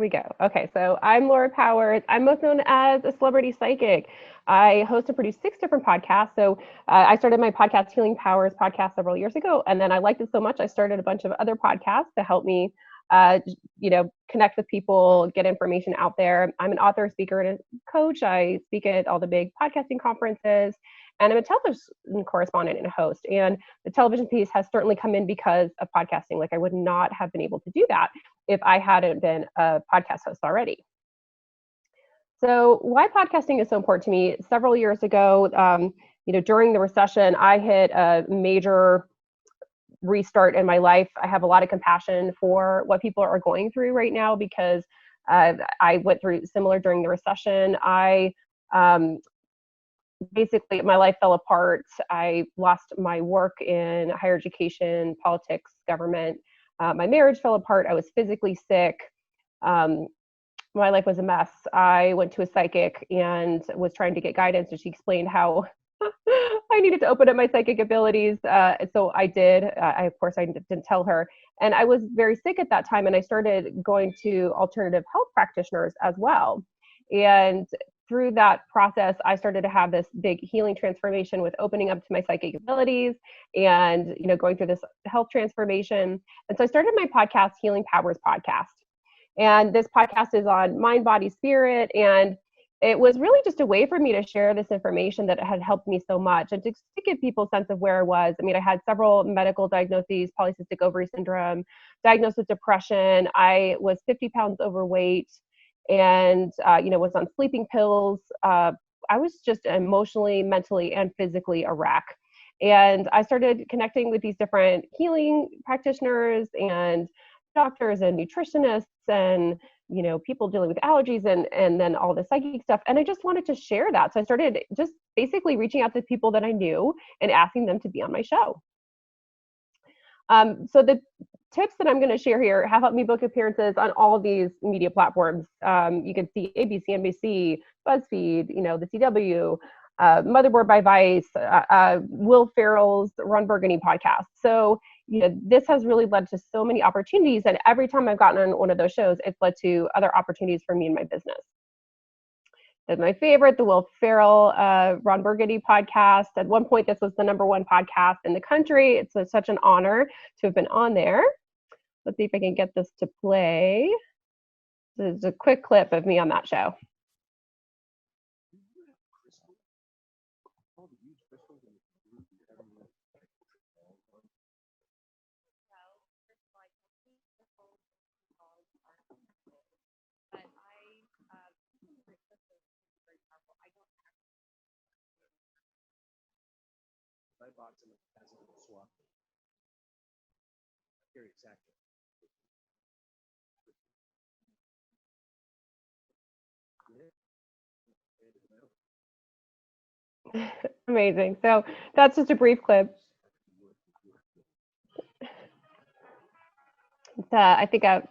we go. Okay, so I'm Laura Powers. I'm most known as a celebrity psychic. I host and produce 6 different podcasts. So I started my podcast, Healing Powers podcast, several years ago, and then I liked it so much I started a bunch of other podcasts to help me, connect with people, get information out there. I'm an author, speaker, and a coach. I speak at all the big podcasting conferences, and I'm a television correspondent and a host. And the television piece has certainly come in because of podcasting. Like I would not have been able to do that if I hadn't been a podcast host already. So why podcasting is so important to me? Several years ago, during the recession, I hit a major restart in my life. I have a lot of compassion for what people are going through right now because I went through similar during the recession. Basically, my life fell apart. I lost my work in higher education, politics, government. My marriage fell apart. I was physically sick. My life was a mess. I went to a psychic and was trying to get guidance, and she explained how I needed to open up my psychic abilities. So I did. Of course, I didn't tell her. And I was very sick at that time, and I started going to alternative health practitioners as well. And through that process, I started to have this big healing transformation with opening up to my psychic abilities and, going through this health transformation. And so I started my podcast, Healing Powers Podcast. And this podcast is on mind, body, spirit. And it was really just a way for me to share this information that had helped me so much and to give people a sense of where I was. I mean, I had several medical diagnoses, polycystic ovary syndrome, diagnosed with depression. I was 50 pounds overweight and, was on sleeping pills. I was just emotionally, mentally, and physically a wreck. And I started connecting with these different healing practitioners and doctors and nutritionists and people dealing with allergies and then all the psychic stuff. And I just wanted to share that. So I started just basically reaching out to people that I knew and asking them to be on my show. So the tips that I'm going to share here have helped me book appearances on all of these media platforms. You can see ABC, NBC, BuzzFeed, the CW, Motherboard by Vice, Will Ferrell's Run Burgundy podcast. So, this has really led to so many opportunities. And every time I've gotten on one of those shows, it's led to other opportunities for me in my business. And my favorite, the Will Ferrell, Ron Burgundy podcast. At one point, this was the #1 podcast in the country. It's such an honor to have been on there. Let's see if I can get this to play. This is a quick clip of me on that show. Box and has a little swap. Here exactly. Amazing. So that's just a brief clip. It's I think a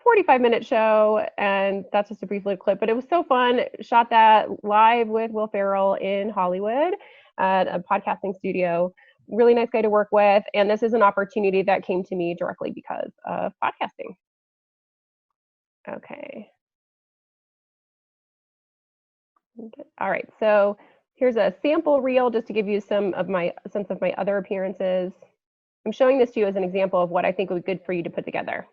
45-minute show, and that's just a brief little clip, but it was so fun. Shot that live with Will Ferrell in Hollywood at a podcasting studio. Really nice guy to work with. And this is an opportunity that came to me directly because of podcasting. Okay. All right. So here's a sample reel just to give you some of my sense of my other appearances. I'm showing this to you as an example of what I think would be good for you to put together.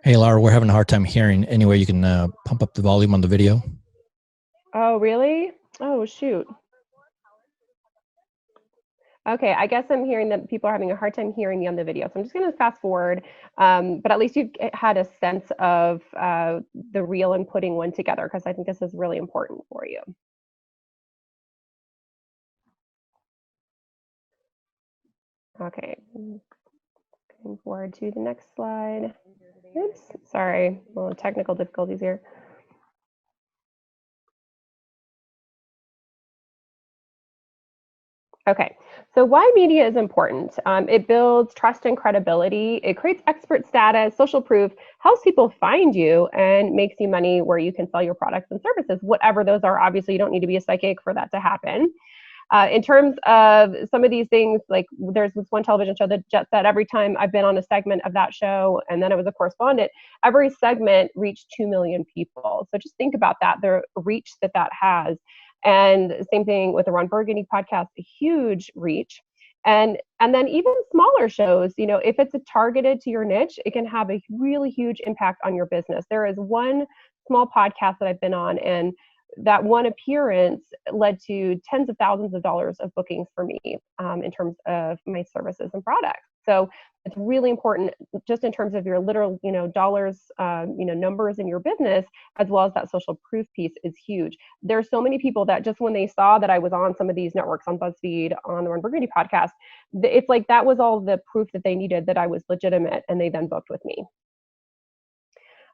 Hey, Laura, we're having a hard time hearing. Any way you can pump up the volume on the video? Oh, really? Oh, shoot. Okay, I guess I'm hearing that people are having a hard time hearing me on the video. So I'm just going to fast forward, but at least you've had a sense of the reel and putting one together, because I think this is really important for you. Okay, going forward to the next slide. Oops, sorry, a little technical difficulties here. Okay, So why media is important? It builds trust and credibility. It creates expert status, social proof, helps people find you, and makes you money where you can sell your products and services, whatever those are. Obviously, you don't need to be a psychic for that to happen. In terms of some of these things, like there's this one television show, that Jet Set, every time I've been on a segment of that show, and then I was a correspondent, every segment reached 2 million people. So just think about that, the reach that that has. And same thing with the Ron Burgundy podcast, a huge reach. And then even smaller shows, if it's targeted to your niche, it can have a really huge impact on your business. There is one small podcast that I've been on, and that one appearance led to tens of thousands of dollars of bookings for me, in terms of my services and products. So it's really important, just in terms of your literal, dollars, numbers in your business, as well as that social proof piece is huge. There's so many people that just when they saw that I was on some of these networks, on BuzzFeed, on the Ron Burgundy podcast, it's like that was all the proof that they needed that I was legitimate, and they then booked with me.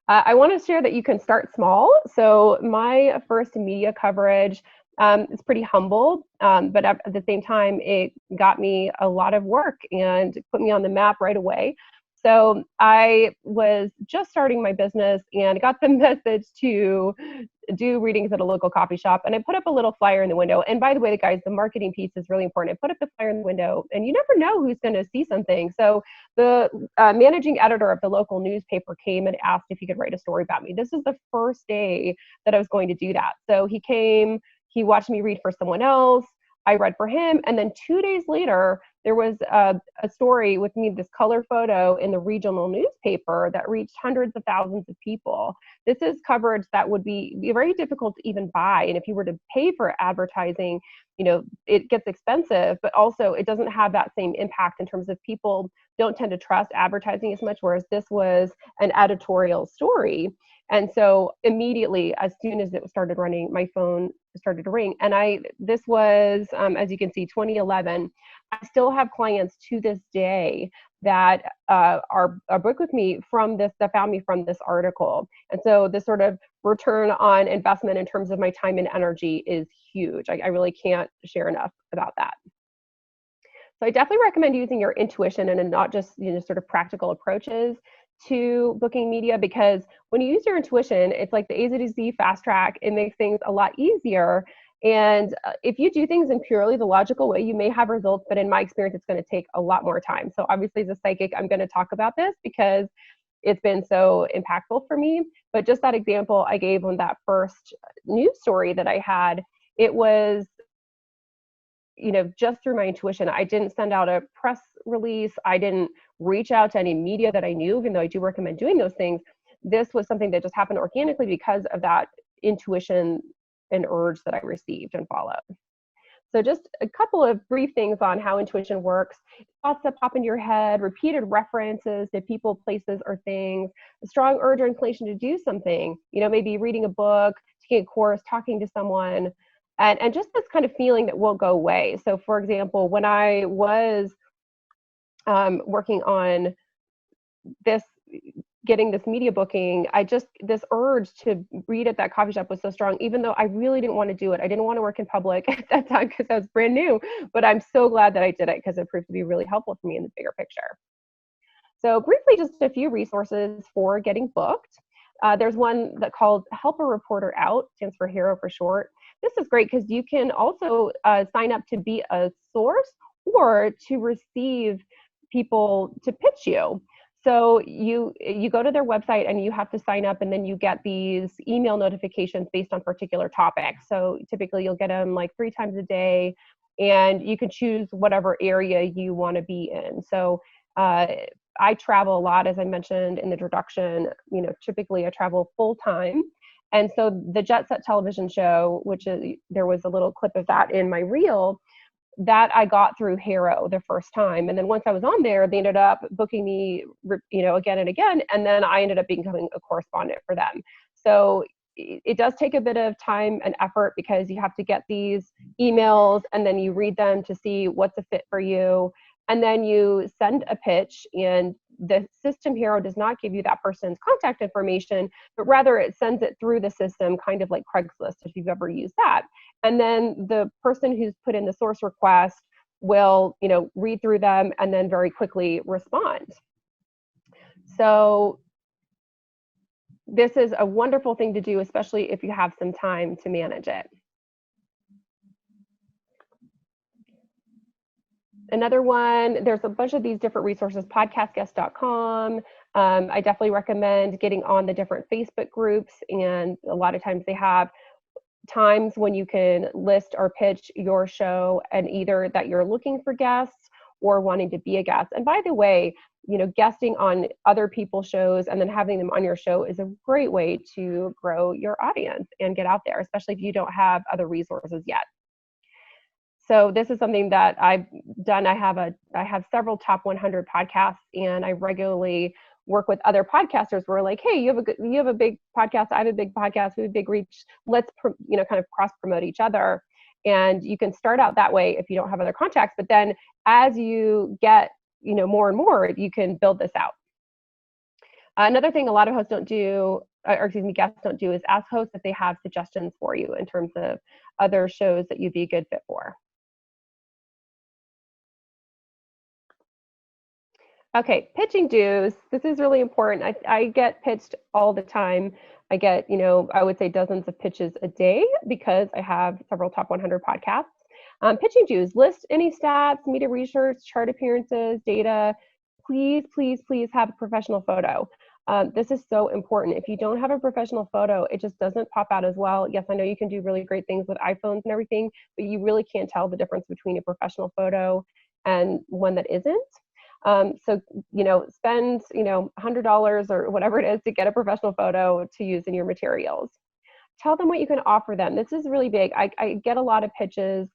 I want to share that you can start small. So my first media coverage is pretty humble, but at the same time, it got me a lot of work and put me on the map right away. So I was just starting my business and got the message to do readings at a local coffee shop. And I put up a little flyer in the window. And by the way, guys, the marketing piece is really important. I put up the flyer in the window, and you never know who's going to see something. So the managing editor of the local newspaper came and asked if he could write a story about me. This is the first day that I was going to do that. So he came, he watched me read for someone else. I read for him. And then 2 days later, there was a story with me, this color photo in the regional newspaper that reached hundreds of thousands of people. This is coverage that would be very difficult to even buy. And if you were to pay for advertising, it gets expensive, but also it doesn't have that same impact in terms of people don't tend to trust advertising as much, whereas this was an editorial story. And so immediately, as soon as it started running, my phone started to ring. And this was, as you can see, 2011. I still have clients to this day that are booked with me from this, that found me from this article. And so this sort of return on investment in terms of my time and energy is huge. I really can't share enough about that. So I definitely recommend using your intuition and not just, sort of practical approaches to booking media, because when you use your intuition, it's like the A to Z fast track. It makes things a lot easier. And if you do things in purely the logical way, you may have results, but in my experience, it's going to take a lot more time. So obviously, as a psychic, I'm going to talk about this because it's been so impactful for me. But just that example I gave on that first news story that I had, it was, just through my intuition. I didn't send out a press release. I didn't reach out to any media that I knew, even though I do recommend doing those things. This was something that just happened organically because of that intuition and urge that I received and followed. So just a couple of brief things on how intuition works. Thoughts that pop into your head, repeated references to people, places, or things, a strong urge or inclination to do something, maybe reading a book, taking a course, talking to someone, and just this kind of feeling that won't go away. So for example, when I was working on this, getting this media booking, this urge to read at that coffee shop was so strong, even though I really didn't want to do it. I didn't want to work in public at that time because I was brand new, but I'm so glad that I did it because it proved to be really helpful for me in the bigger picture. So briefly, just a few resources for getting booked. There's one that called Help a Reporter Out, stands for HERO for short. This is great because you can also sign up to be a source or to receive people to pitch you. So you go to their website and you have to sign up, and then you get these email notifications based on particular topics. So typically you'll get them like 3 times a day, and you can choose whatever area you want to be in. So I travel a lot, as I mentioned in the introduction. Typically I travel full time. And so the Jet Set television show, which there was a little clip of that in my reel, that I got through HERO the first time. And then once I was on there, they ended up booking me, again and again. And then I ended up becoming a correspondent for them. So it does take a bit of time and effort because you have to get these emails and then you read them to see what's a fit for you. And then you send a pitch, and the system HERO does not give you that person's contact information, but rather it sends it through the system, kind of like Craigslist, if you've ever used that. And then the person who's put in the source request will, read through them and then very quickly respond. So this is a wonderful thing to do, especially if you have some time to manage it. Another one, there's a bunch of these different resources, podcastguest.com. I definitely recommend getting on the different Facebook groups, and a lot of times they have times when you can list or pitch your show, and either that you're looking for guests or wanting to be a guest. And by the way, guesting on other people's shows and then having them on your show is a great way to grow your audience and get out there, especially if you don't have other resources yet. So this is something that I've done. I have several top 100 podcasts, and I regularly work with other podcasters. We're like, hey, you have a big podcast. I have a big podcast. We have a big reach. Let's kind of cross promote each other. And you can start out that way if you don't have other contacts. But then as you get more and more, you can build this out. Another thing a lot of hosts don't do, guests don't do, is ask hosts if they have suggestions for you in terms of other shows that you'd be a good fit for. Okay, pitching dues. This is really important. I get pitched all the time. I get, I would say dozens of pitches a day because I have several top 100 podcasts. Pitching dues, list any stats, media research, chart appearances, data. Please, please, please have a professional photo. This is so important. If you don't have a professional photo, it just doesn't pop out as well. Yes, I know you can do really great things with iPhones and everything, but you really can't tell the difference between a professional photo and one that isn't. So, spend, $100 or whatever it is to get a professional photo to use in your materials. Tell them what you can offer them. This is really big. I get a lot of pitches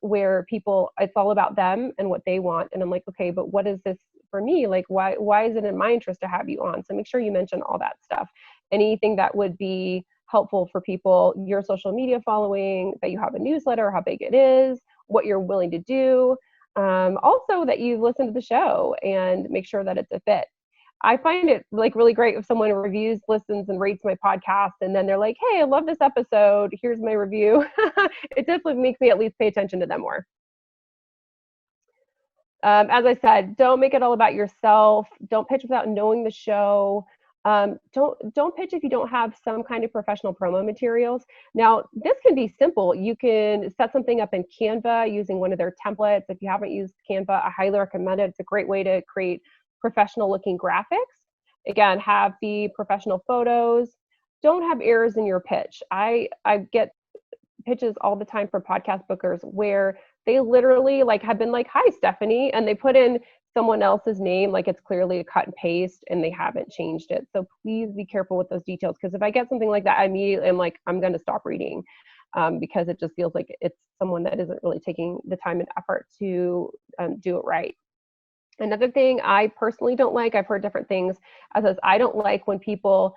where it's all about them and what they want. And I'm like, okay, but what is this for me? Like, why is it in my interest to have you on? So make sure you mention all that stuff. Anything that would be helpful for people, your social media following, that you have a newsletter, how big it is, what you're willing to do. Also that you've listened to the show, and make sure that it's a fit. I find it really great if someone reviews, listens, and rates my podcast, and then they're like, hey, I love this episode. Here's my review. It definitely makes me at least pay attention to them more. As I said, don't make it all about yourself. Don't pitch without knowing the show. Don't pitch if you don't have some kind of professional promo materials. Now, this can be simple. You can set something up in Canva using one of their templates. If you haven't used Canva, I highly recommend it. It's a great way to create professional looking graphics. Again, have the professional photos. Don't have errors in your pitch. I get pitches all the time for podcast bookers where they literally have been like, hi, Stephanie, and they put in someone else's name, like it's clearly a cut and paste, and they haven't changed it. So please be careful with those details, because if I get something like that, I immediately am like, I'm going to stop reading, because it just feels like it's someone that isn't really taking the time and effort to do it right. Another thing I personally don't like, I've heard different things, I don't like when people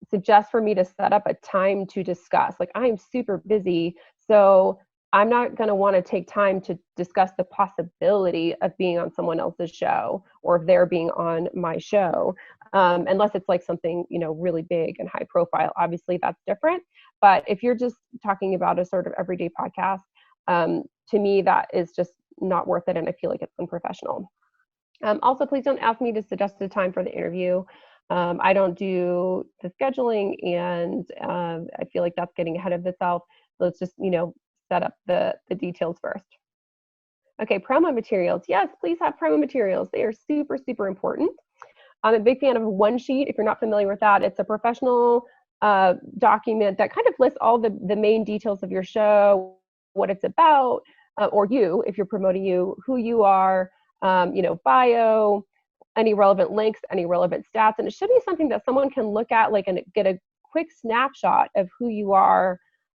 suggest for me to set up a time to discuss. Like, I am super busy, so I'm not going to want to take time to discuss the possibility of being on someone else's show, or if they're being on my show, unless it's like something, really big and high profile. Obviously, that's different. But if you're just talking about a sort of everyday podcast, to me, that is just not worth it, and I feel like it's unprofessional. Also, please don't ask me to suggest a time for the interview. I don't do the scheduling, and I feel like that's getting ahead of itself. Let's just, set up the details first. Okay, promo materials. Yes, please have promo materials. They are super, super important. I'm a big fan of one sheet. If you're not familiar with that, it's a professional document that kind of lists all the main details of your show, what it's about, or you, if you're promoting you, who you are, bio, any relevant links, any relevant stats. And it should be something that someone can look at, and get a quick snapshot of who you are,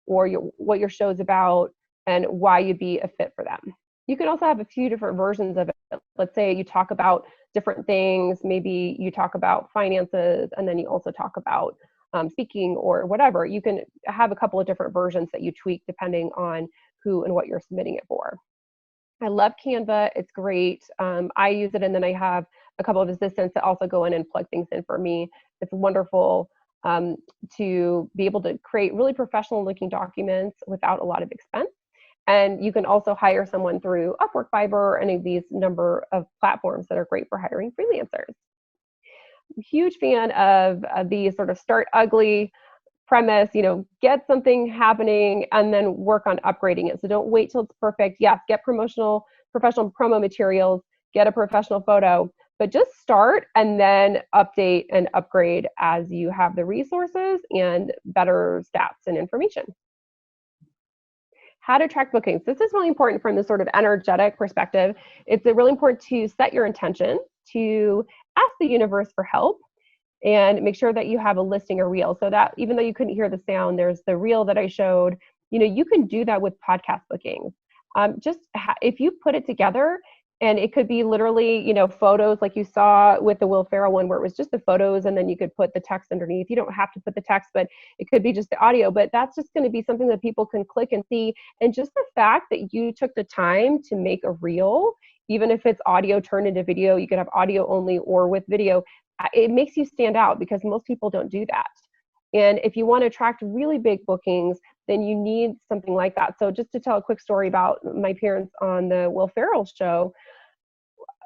or what your show's about, and why you'd be a fit for them. You can also have a few different versions of it. Let's say you talk about different things. Maybe you talk about finances, and then you also talk about speaking or whatever. You can have a couple of different versions that you tweak depending on who and what you're submitting it for. I love Canva. It's great. I use it, and then I have a couple of assistants that also go in and plug things in for me. It's wonderful to be able to create really professional looking documents without a lot of expense. And you can also hire someone through Upwork, Fiverr, or any of these number of platforms that are great for hiring freelancers. I'm a huge fan of the sort of start ugly premise, get something happening and then work on upgrading it. So don't wait till it's perfect. Yes, get professional promo materials, get a professional photo, but just start and then update and upgrade as you have the resources and better stats and information. How to track bookings. This is really important from the sort of energetic perspective. It's really important to set your intention, to ask the universe for help, and make sure that you have a listing or reel. So that even though you couldn't hear the sound, there's the reel that I showed. You can do that with podcast bookings. If you put it together, and it could be literally, photos like you saw with the Will Ferrell one where it was just the photos and then you could put the text underneath. You don't have to put the text, but it could be just the audio. But that's just going to be something that people can click and see. And just the fact that you took the time to make a reel, even if it's audio turned into video, you could have audio only or with video. It makes you stand out because most people don't do that. And if you want to attract really big bookings, then you need something like that. So just to tell a quick story about my parents on the Will Ferrell show,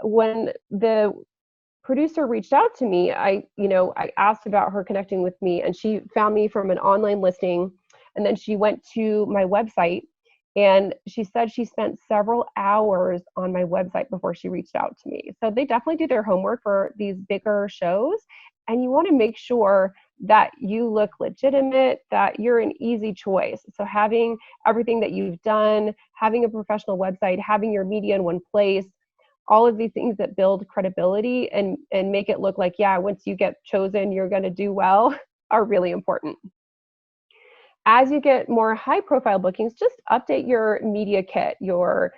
when the producer reached out to me, I asked about her connecting with me, and she found me from an online listing, and then she went to my website, and she said she spent several hours on my website before she reached out to me. So they definitely do their homework for these bigger shows, and you want to make sure that you look legitimate, that you're an easy choice. So having everything that you've done, having a professional website, having your media in one place, all of these things that build credibility and make it look like, yeah, once you get chosen, you're going to do well, are really important. As you get more high profile bookings, just update your media kit, your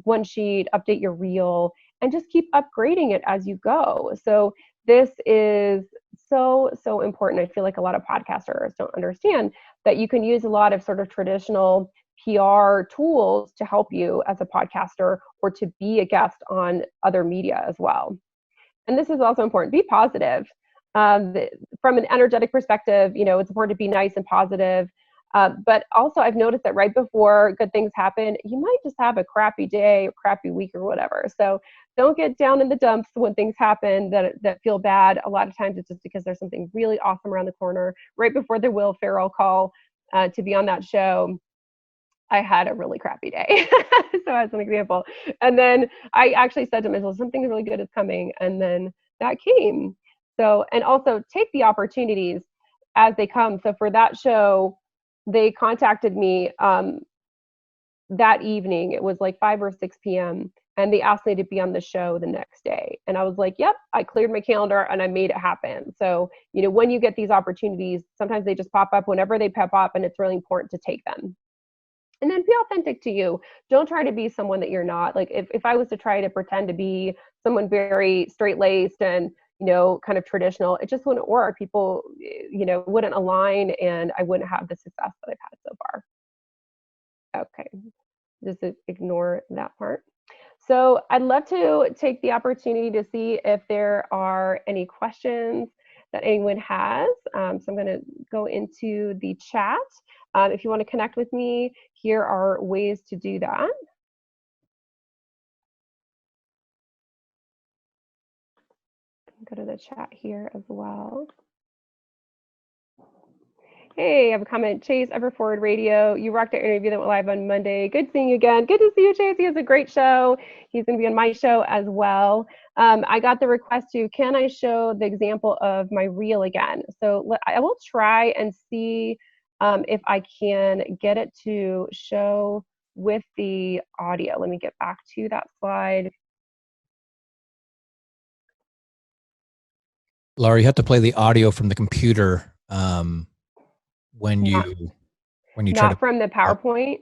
one sheet, update your reel, and just keep upgrading it as you go. So this is so important. I feel like a lot of podcasters don't understand that you can use a lot of sort of traditional PR tools to help you as a podcaster or to be a guest on other media as well. And this is also important. Be positive. From an energetic perspective, it's important to be nice and positive. But also I've noticed that right before good things happen, you might just have a crappy day or crappy week or whatever. So don't get down in the dumps when things happen that feel bad. A lot of times it's just because there's something really awesome around the corner. Right before the Will Ferrell call to be on that show, I had a really crappy day. So as an example. And then I actually said to myself, something really good is coming. And then that came. So, and also take the opportunities as they come. So for that show, they contacted me that evening. It was like 5 or 6 p.m. And they asked me to be on the show the next day. And I was like, yep, I cleared my calendar and I made it happen. So, when you get these opportunities, sometimes they just pop up whenever they pop up, and it's really important to take them. And then be authentic to you. Don't try to be someone that you're not. Like if I was to try to pretend to be someone very straight-laced and, kind of traditional, it just wouldn't work. People, wouldn't align, and I wouldn't have the success that I've had so far. Okay, just ignore that part. So I'd love to take the opportunity to see if there are any questions that anyone has. So I'm going to go into the chat. If you want to connect with me, here are ways to do that. Go to the chat here as well. Hey, I have a comment. Chase, Everforward Radio. You rocked our interview that went live on Monday. Good seeing you again. Good to see you, Chase. He has a great show. He's going to be on my show as well. I got the request to, can I show the example of my reel again? So I will try and see if I can get it to show with the audio. Let me get back to that slide. Laura, you have to play the audio from the computer when you try to. Not from the PowerPoint,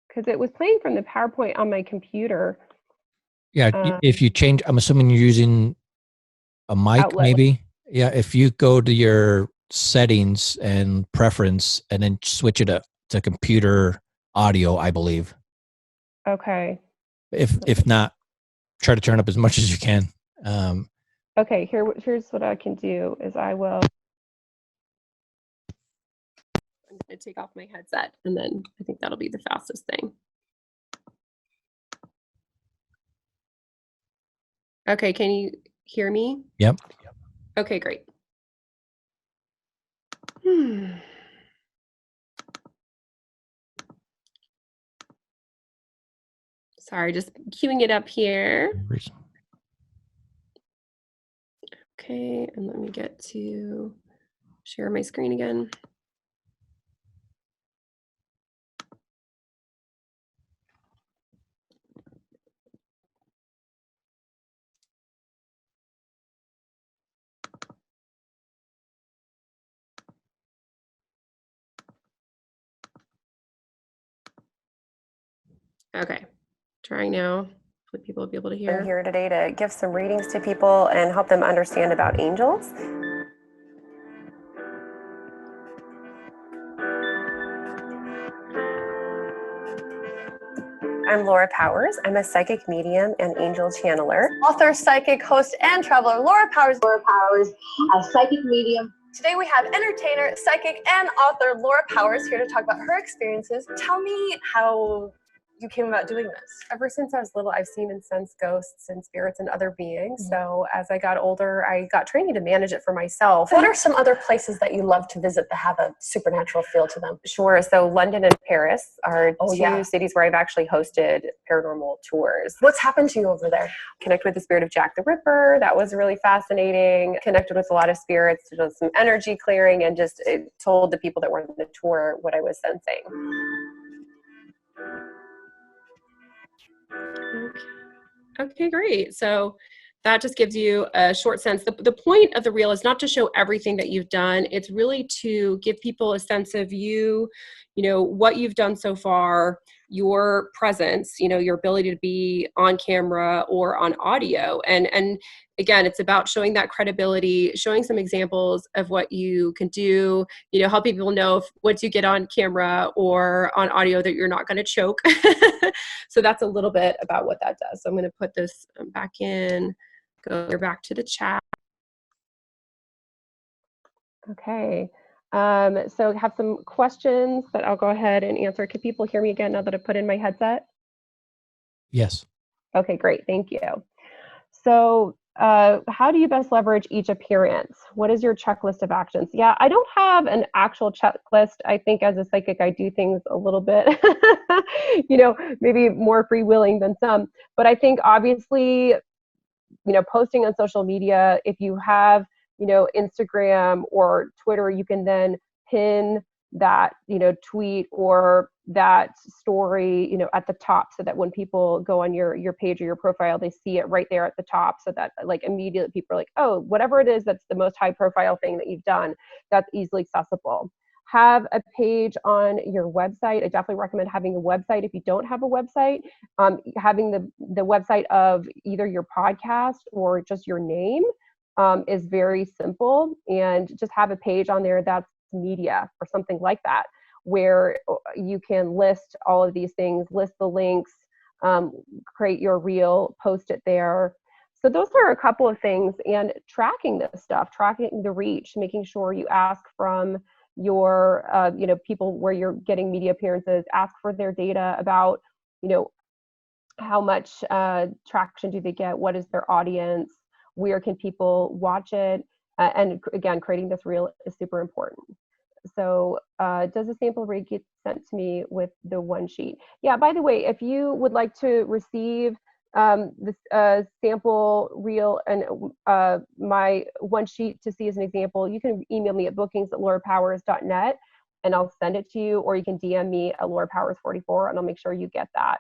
because it was playing from the PowerPoint on my computer. Yeah, if you change, I'm assuming you're using a mic, Outlier. Maybe. Yeah, if you go to your settings and preference and then switch it to computer audio, I believe. Okay. If not, try to turn up as much as you can. Okay, here's what I can do is I will going to take off my headset, and then I think that'll be the fastest thing. Okay, can you hear me? Yep. Okay, great. Sorry, just queuing it up here. Okay, and let me get to share my screen again. Okay, trying now. Hopefully people will be able to hear. I'm here today to give some readings to people and help them understand about angels. I'm Laura Powers. I'm a psychic medium and angel channeler. Author, psychic, host, and traveler, Laura Powers. Laura Powers, a psychic medium. Today we have entertainer, psychic, and author Laura Powers here to talk about her experiences. Tell me how you came about doing this. Ever since I was little, I've seen and sensed ghosts and spirits and other beings. So as I got older, I got training to manage it for myself. What are some other places that you love to visit that have a supernatural feel to them? Sure. So London and Paris are two cities where I've actually hosted paranormal tours. What's happened to you over there? Connect with the spirit of Jack the Ripper. That was really fascinating. Connected with a lot of spirits, did some energy clearing, and just told the people that were on the tour what I was sensing. Okay, great. So that just gives you a short sense. The point of the reel is not to show everything that you've done. It's really to give people a sense of you know, what you've done so far, your presence, you know, your ability to be on camera or on audio. And again, it's about showing that credibility, showing some examples of what you can do, you know, helping people know if once you get on camera or on audio that you're not going to choke. So that's a little bit about what that does. So I'm going to put this back in, go back to the chat. Okay. So I have some questions that I'll go ahead and answer. Can people hear me again now that I put in my headset? Yes. Okay, great. Thank you. So how do you best leverage each appearance? What is your checklist of actions? Yeah, I don't have an actual checklist. I think as a psychic, I do things a little bit, you know, maybe more freewheeling than some. But I think obviously, you know, posting on social media, if you have, you know, Instagram or Twitter, you can then pin that, you know, tweet or that story, you know, at the top, so that when people go on your page or your profile, they see it right there at the top, so that like immediately people are like, oh, whatever it is that's the most high profile thing that you've done, that's easily accessible. Have a page on your website. I definitely recommend having a website. If you don't have a website, having the website of either your podcast or just your name is very simple, and just have a page on there that's media or something like that, where you can list all of these things, list the links, create your reel, post it there. So those are a couple of things, and tracking this stuff, tracking the reach, making sure you ask from your, you know, people where you're getting media appearances, ask for their data about, you know, how much traction do they get, what is their audience, where can people watch it, and again, creating this reel is super important. So does the sample read get sent to me with the one sheet? Yeah, by the way, if you would like to receive this sample reel and my one sheet to see as an example, you can email me at bookings@laurapowers.net and I'll send it to you, or you can DM me at laurapowers44 and I'll make sure you get that,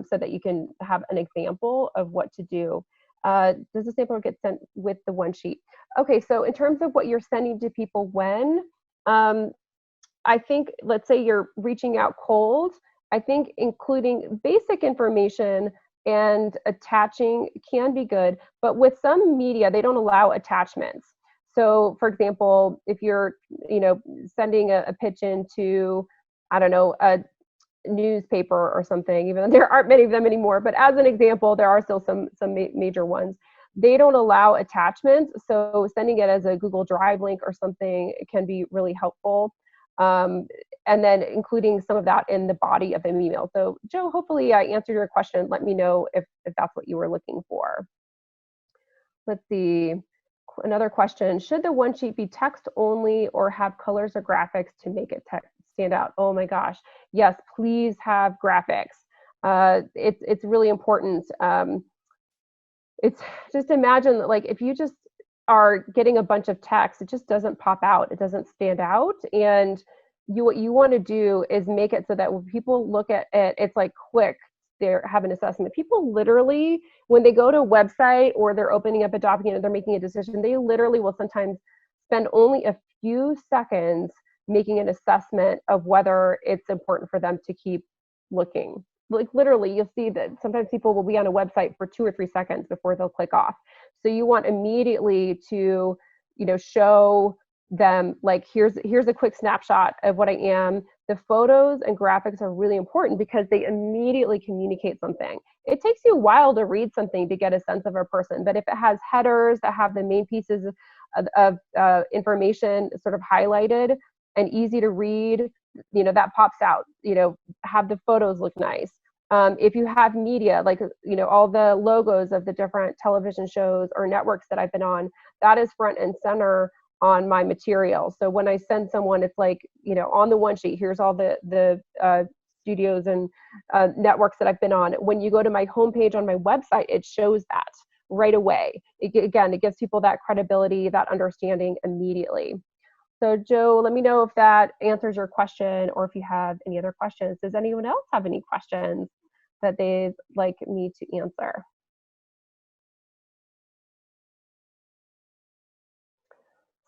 so that you can have an example of what to do. Does the sample get sent with the one sheet? Okay, so in terms of what you're sending to people when, I think, let's say you're reaching out cold, I think including basic information and attaching can be good, but with some media, they don't allow attachments. So for example, if you're, you know, sending a pitch into, I don't know, a newspaper or something, even though there aren't many of them anymore, but as an example, there are still some major ones. They don't allow attachments, so sending it as a Google Drive link or something can be really helpful. and then including some of that in the body of the email. So Joe, hopefully I answered your question. Let me know if that's what you were looking for. Let's see, another question. Should the one sheet be text only or have colors or graphics to make it stand out? Oh my gosh, yes, please have graphics. It's really important. It's just imagine that, like, if you just are getting a bunch of text, it just doesn't pop out, it doesn't stand out. And what you want to do is make it so that when people look at it, it's like quick, they have an assessment. People literally, when they go to a website or they're opening up a document and they're making a decision, they literally will sometimes spend only a few seconds making an assessment of whether it's important for them to keep looking. Like literally, you'll see that sometimes people will be on a website for 2 or 3 seconds before they'll click off. So you want immediately to, show them, like, here's a quick snapshot of what I am. The photos and graphics are really important because they immediately communicate something. It takes you a while to read something to get a sense of a person, but if it has headers that have the main pieces of information sort of highlighted and easy to read, that pops out. Have the photos look nice. If you have media, like, all the logos of the different television shows or networks that I've been on, that is front and center on my material. So when I send someone, it's like, on the one sheet, here's all the studios and networks that I've been on. When you go to my homepage on my website, it shows that right away. It gives people that credibility, that understanding immediately. So Joe, let me know if that answers your question or if you have any other questions. Does anyone else have any questions that they'd like me to answer?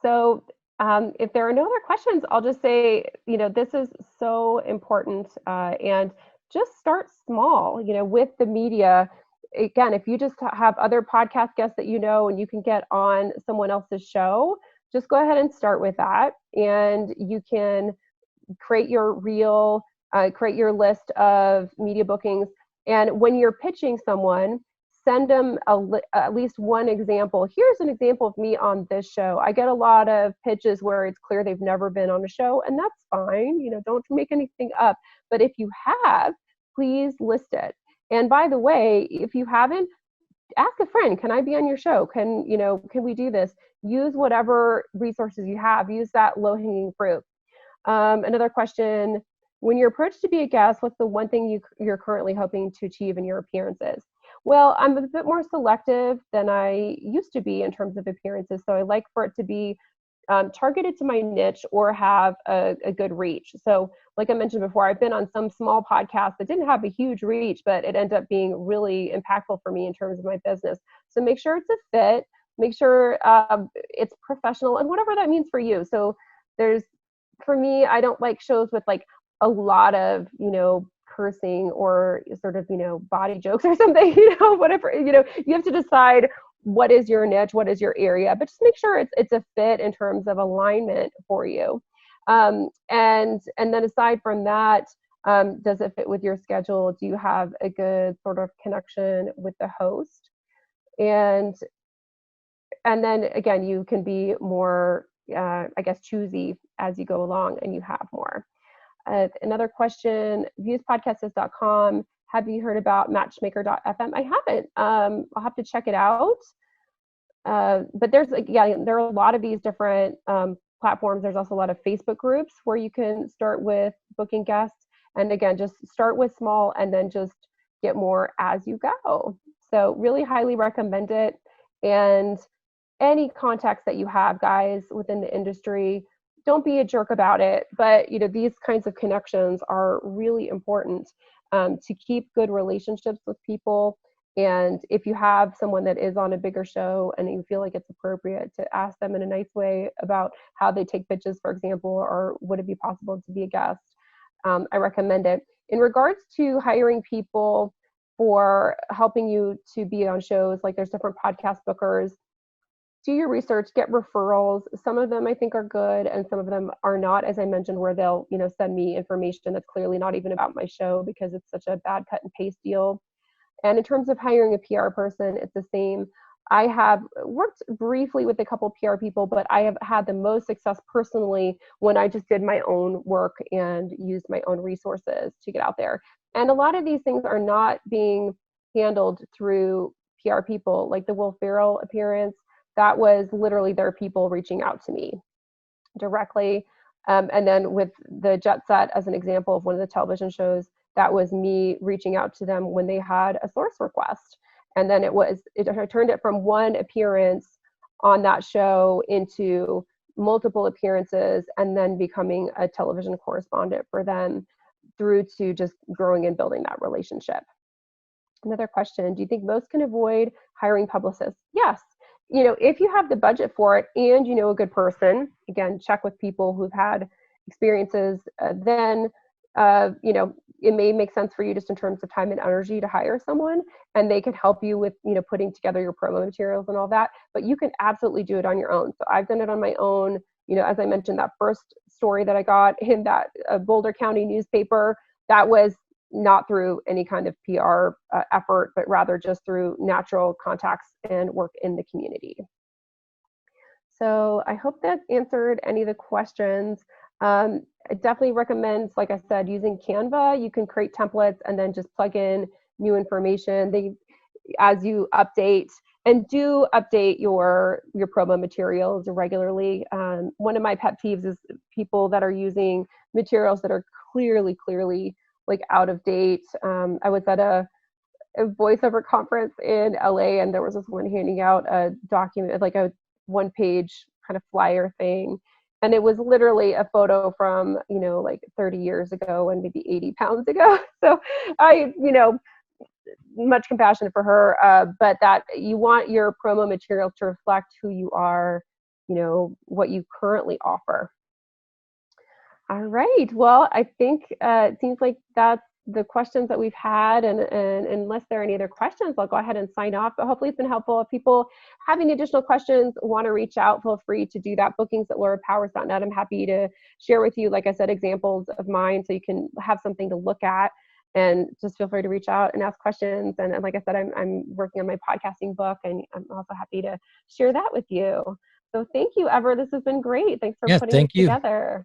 So if there are no other questions, I'll just say, this is so important, and just start small, with the media. Again, if you just have other podcast guests that and you can get on someone else's show, just go ahead and start with that. And you can create your reel, create your list of media bookings. And when you're pitching someone, send them at least one example. Here's an example of me on this show. I get a lot of pitches where it's clear they've never been on a show, and that's fine. Don't make anything up. But if you have, please list it. And by the way, if you haven't, ask a friend, can I be on your show? Can we do this? Use whatever resources you have. Use that low-hanging fruit. Another question, when you're approached to be a guest, what's the one thing you're currently hoping to achieve in your appearances? Well, I'm a bit more selective than I used to be in terms of appearances. So I like for it to be targeted to my niche or have a good reach. So like I mentioned before, I've been on some small podcasts that didn't have a huge reach, but it ended up being really impactful for me in terms of my business. So make sure it's a fit, make sure it's professional, and whatever that means for you. So for me, I don't like shows with like a lot of, cursing or sort of, body jokes or something, whatever, you have to decide what is your niche, what is your area, but just make sure it's a fit in terms of alignment for you. And then aside from that, does it fit with your schedule? Do you have a good sort of connection with the host? And then again, you can be more, choosy as you go along and you have more. Another question, viewspodcasters.com. Have you heard about matchmaker.fm? I haven't. I'll have to check it out. But there are a lot of these different platforms. There's also a lot of Facebook groups where you can start with booking guests. And again, just start with small and then just get more as you go. So really highly recommend it. And any contacts that you have, guys, within the industry, don't be a jerk about it, but these kinds of connections are really important to keep good relationships with people. And if you have someone that is on a bigger show and you feel like it's appropriate to ask them in a nice way about how they take pitches, for example, or would it be possible to be a guest, I recommend it. In regards to hiring people for helping you to be on shows, like there's different podcast bookers. Do your research, get referrals. Some of them I think are good and some of them are not, as I mentioned, where they'll, send me information that's clearly not even about my show because it's such a bad cut and paste deal. And in terms of hiring a PR person, it's the same. I have worked briefly with a couple PR people, but I have had the most success personally when I just did my own work and used my own resources to get out there. And a lot of these things are not being handled through PR people, like the Will Ferrell appearance. That was literally their people reaching out to me directly. And then with the Jet Set as an example of one of the television shows, that was me reaching out to them when they had a source request. And then I turned it from one appearance on that show into multiple appearances and then becoming a television correspondent for them through to just growing and building that relationship. Another question, do you think most can avoid hiring publicists? Yes. If you have the budget for it and you know a good person, again, check with people who've had experiences, then it may make sense for you just in terms of time and energy to hire someone, and they can help you with, putting together your promo materials and all that, but you can absolutely do it on your own. So I've done it on my own. As I mentioned, that first story that I got in that Boulder County newspaper, that was not through any kind of PR effort, but rather just through natural contacts and work in the community. So I hope that answered any of the questions. I definitely recommend, like I said, using Canva. You can create templates and then just plug in new information as you update, and do update your promo materials regularly. One of my pet peeves is people that are using materials that are clearly like out of date. I was at a voiceover conference in LA, and there was this one handing out a document, like a one-page kind of flyer thing. And it was literally a photo from, like 30 years ago and maybe 80 pounds ago. So I, much compassion for her, but that you want your promo material to reflect who you are, what you currently offer. All right. Well, I think it seems like that's the questions that we've had, and unless there are any other questions, I'll go ahead and sign off. But hopefully it's been helpful. If people have any additional questions, want to reach out, feel free to do that. bookings@laurapowers.net. I'm happy to share with you, like I said, examples of mine so you can have something to look at, and just feel free to reach out and ask questions. And like I said, I'm working on my podcasting book, and I'm also happy to share that with you. So thank you, Ever. This has been great. Thanks for putting it together.